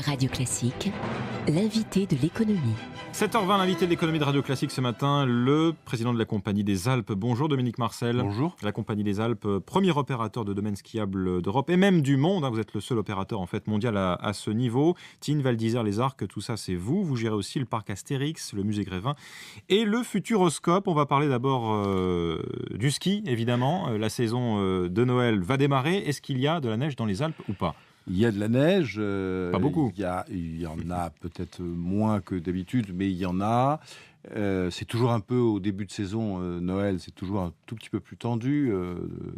Radio Classique, l'invité de l'économie. 7h20, l'invité de l'économie de Radio Classique ce matin, le président de la Compagnie des Alpes. Bonjour Dominique Marcel. Bonjour. La Compagnie des Alpes, premier opérateur de domaines skiables d'Europe et même du monde. Vous êtes le seul opérateur en fait mondial à ce niveau. Tignes, Val d'Isère, les Arcs, tout ça c'est vous. Vous gérez aussi le parc Astérix, le musée Grévin et le Futuroscope. On va parler d'abord du ski évidemment. La saison de Noël va démarrer. Est-ce qu'il y a de la neige dans les Alpes ou pas ? Il y a de la neige. Pas beaucoup. Il y en a peut-être moins que d'habitude, mais il y en a. C'est toujours un peu au début de saison, Noël, c'est toujours un tout petit peu plus tendu,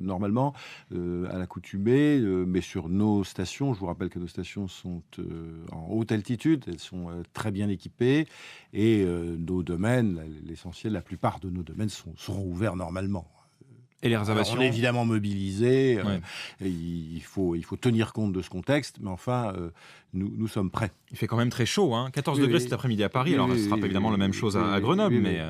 normalement, à l'accoutumée. Mais sur nos stations, je vous rappelle que nos stations sont en haute altitude, elles sont très bien équipées. Et nos domaines, l'essentiel, la plupart de nos domaines seront ouverts normalement. Et les réservations ? Alors on est évidemment mobilisés, Ouais. il faut tenir compte de ce contexte, mais enfin, nous sommes prêts. Il fait quand même très chaud, 14 degrés cet après-midi à Paris. Alors, ce sera pas évidemment la même chose à Grenoble, mais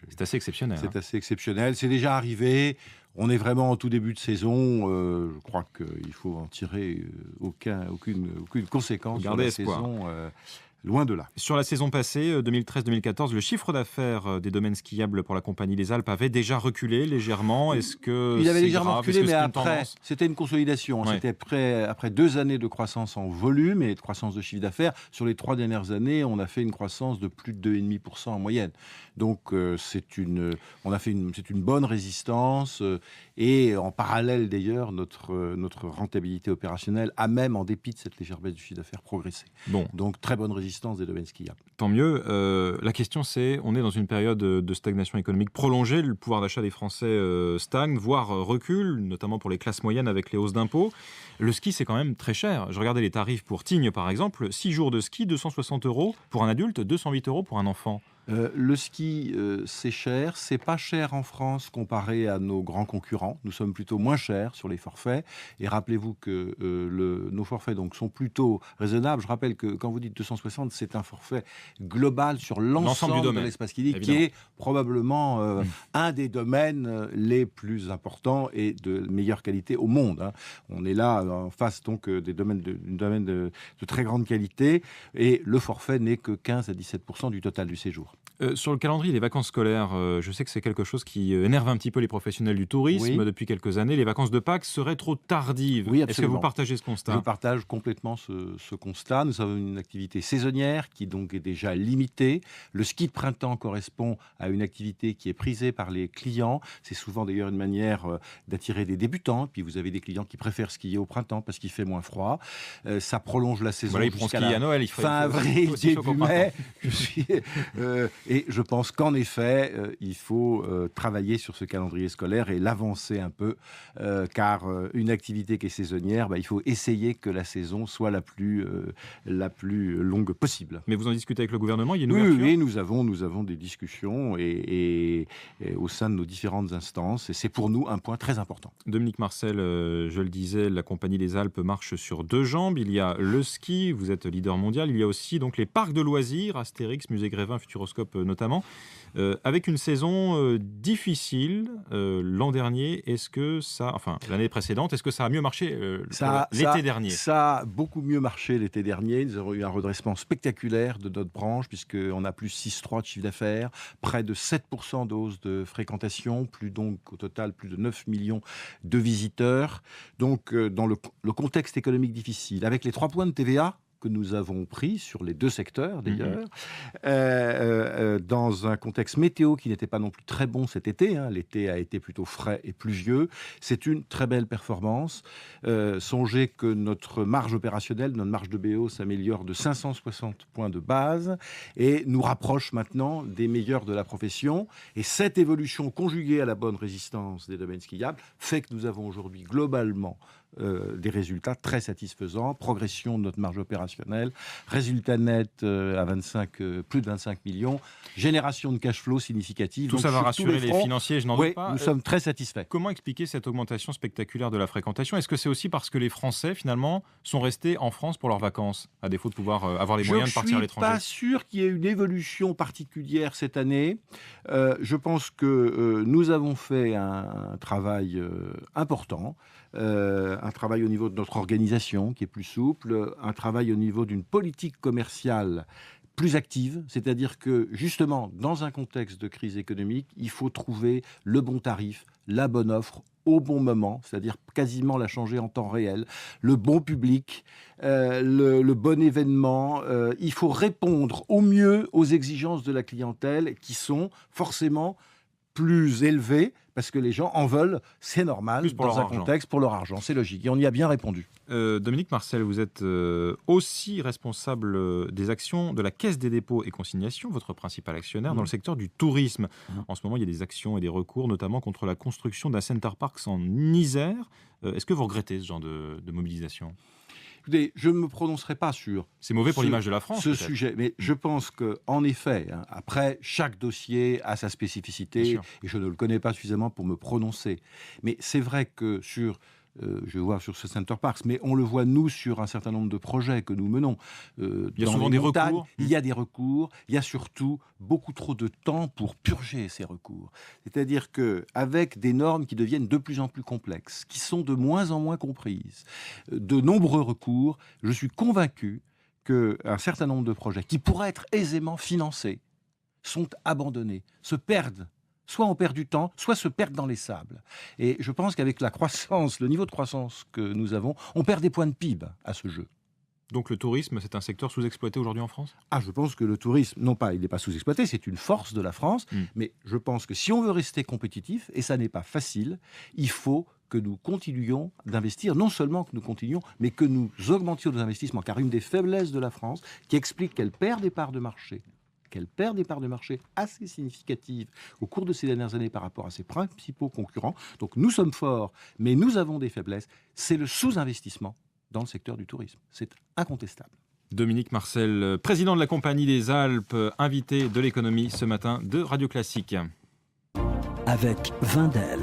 c'est assez exceptionnel. C'est assez exceptionnel. C'est déjà arrivé. On est vraiment en tout début de saison. Je crois qu'il faut en tirer aucune conséquence sur Gardez la espoir. saison. Loin de là. Sur la saison passée, 2013-2014, le chiffre d'affaires des domaines skiables pour la Compagnie des Alpes avait déjà reculé légèrement. Est-ce que il avait c'est légèrement grave ? reculé, Est-ce que mais c'est une après, tendance ? c'était une consolidation. Ouais. C'était après 2 années de croissance en volume et de croissance de chiffre d'affaires. Sur les 3 dernières années, on a fait une croissance de plus de 2,5% en moyenne. Donc, c'est une bonne résistance. Et en parallèle, d'ailleurs, notre rentabilité opérationnelle a même, en dépit de cette légère baisse du chiffre d'affaires, progressé. Bon, Donc, très bonne résistance des domaines skiables. tant mieux. La question c'est, on est dans une période de stagnation économique prolongée. Le pouvoir d'achat des Français stagne, voire recule, notamment pour les classes moyennes avec les hausses d'impôts. Le ski, c'est quand même très cher. Je regardais les tarifs pour Tignes, par exemple. 6 jours de ski, 260 € pour un adulte, 208 € pour un enfant. Le ski, c'est cher. C'est pas cher en France comparé à nos grands concurrents. Nous sommes plutôt moins chers sur les forfaits. Et rappelez-vous que nos forfaits donc, sont plutôt raisonnables. Je rappelle que quand vous dites 260, c'est un forfait global sur l'ensemble du de domaine, l'espace skiing, qui évidemment. est probablement un des domaines les plus importants et de meilleure qualité au monde. On est là en face donc des domaines de très grande qualité. Et le forfait n'est que 15 à 17% du total du séjour. Sur le calendrier des vacances scolaires, je sais que c'est quelque chose qui énerve un petit peu les professionnels du tourisme depuis quelques années. Les vacances de Pâques seraient trop tardives. Oui, Est-ce que absolument. vous partagez ce constat ? Je partage complètement ce constat. Nous avons une activité saisonnière qui donc est déjà limitée. Le ski de printemps correspond à une activité qui est prisée par les clients. C'est souvent d'ailleurs une manière d'attirer des débutants. Puis vous avez des clients qui préfèrent skier au printemps parce qu'il fait moins froid. Ça prolonge la saison Voilà, ils pourront jusqu'à skier à Noël. Il faut fin avril, aussi chaud début qu'au mai. printemps. Et je pense qu'en effet, il faut travailler sur ce calendrier scolaire et l'avancer un peu, car une activité qui est saisonnière, il faut essayer que la saison soit la plus longue possible. Mais vous en discutez avec le gouvernement, il y a une ouverture ? Oui, nous avons des discussions et au sein de nos différentes instances, et c'est pour nous un point très important. Dominique Marcel, je le disais, la Compagnie des Alpes marche sur 2 jambes. Il y a le ski, vous êtes leader mondial. Il y a aussi donc les parcs de loisirs, Astérix, musée Grévin, Futuroscope notamment. Avec une saison difficile l'an dernier, l'année précédente, est-ce que ça a mieux marché l'été dernier ? Ça a beaucoup mieux marché l'été dernier. Nous avons eu un redressement spectaculaire de notre branche, puisqu'on a plus 6,3 de chiffre d'affaires, près de 7% de hausse de fréquentation, au total plus de 9 millions de visiteurs. Donc, dans le contexte économique difficile, avec les 3 points de TVA que nous avons pris sur les 2 secteurs d'ailleurs, dans un contexte météo qui n'était pas non plus très bon cet été. L'été a été plutôt frais et pluvieux. C'est une très belle performance. Songez que notre marge opérationnelle, notre marge de BO s'améliore de 560 points de base et nous rapproche maintenant des meilleurs de la profession. Et cette évolution conjuguée à la bonne résistance des domaines skiables fait que nous avons aujourd'hui globalement des résultats très satisfaisants, progression de notre marge opérationnelle, résultat net à plus de 25 millions, génération de cash flow significative. Tout Donc, ça va sur rassurer tous les les fronts, financiers, je n'en doute pas. Nous sommes très satisfaits. Comment expliquer cette augmentation spectaculaire de la fréquentation ? Est-ce que c'est aussi parce que les Français, finalement, sont restés en France pour leurs vacances, à défaut de pouvoir avoir les moyens de partir à l'étranger ? Je ne suis pas sûr qu'il y ait une évolution particulière cette année. Je pense que nous avons fait un travail important un travail au niveau de notre organisation qui est plus souple, un travail au niveau d'une politique commerciale plus active, c'est-à-dire que justement, dans un contexte de crise économique, il faut trouver le bon tarif, la bonne offre au bon moment, c'est-à-dire quasiment la changer en temps réel, le bon public, le bon événement. Il faut répondre au mieux aux exigences de la clientèle qui sont forcément plus élevées parce que les gens en veulent, c'est normal, dans un contexte pour leur argent, c'est logique. Et on y a bien répondu. Dominique Marcel, vous êtes aussi responsable des actions de la Caisse des dépôts et consignations, votre principal actionnaire, dans le secteur du tourisme. En ce moment, il y a des actions et des recours, notamment contre la construction d'un Center Parcs en Isère. Est-ce que vous regrettez ce genre de mobilisation ? Écoutez, je ne me prononcerai pas sur c'est mauvais pour l'image de la France, ce sujet, mais je pense qu'en effet, après, chaque dossier a sa spécificité, et je ne le connais pas suffisamment pour me prononcer. Mais c'est vrai que je vois sur ce Center Parcs, mais on le voit nous sur un certain nombre de projets que nous menons. Il y a souvent des recours. Il y a des recours, il y a surtout beaucoup trop de temps pour purger ces recours. C'est-à-dire qu'avec des normes qui deviennent de plus en plus complexes, qui sont de moins en moins comprises, de nombreux recours, je suis convaincu qu'un certain nombre de projets qui pourraient être aisément financés sont abandonnés, se perdent. Soit on perd du temps, soit se perdent dans les sables. Et je pense qu'avec la croissance, le niveau de croissance que nous avons, on perd des points de PIB à ce jeu. Donc le tourisme, c'est un secteur sous-exploité aujourd'hui en France ? Je pense que le tourisme, non pas, il n'est pas sous-exploité, c'est une force de la France, mais je pense que si on veut rester compétitif, et ça n'est pas facile, il faut que nous continuions d'investir, non seulement que nous continuions, mais que nous augmentions nos investissements, car une des faiblesses de la France, qui explique qu'elle perd des parts de marché, assez significatives au cours de ces dernières années par rapport à ses principaux concurrents. Donc nous sommes forts, mais nous avons des faiblesses. C'est le sous-investissement dans le secteur du tourisme. C'est incontestable. Dominique Marcel, président de la Compagnie des Alpes, invité de l'économie ce matin de Radio Classique. Avec Wendel.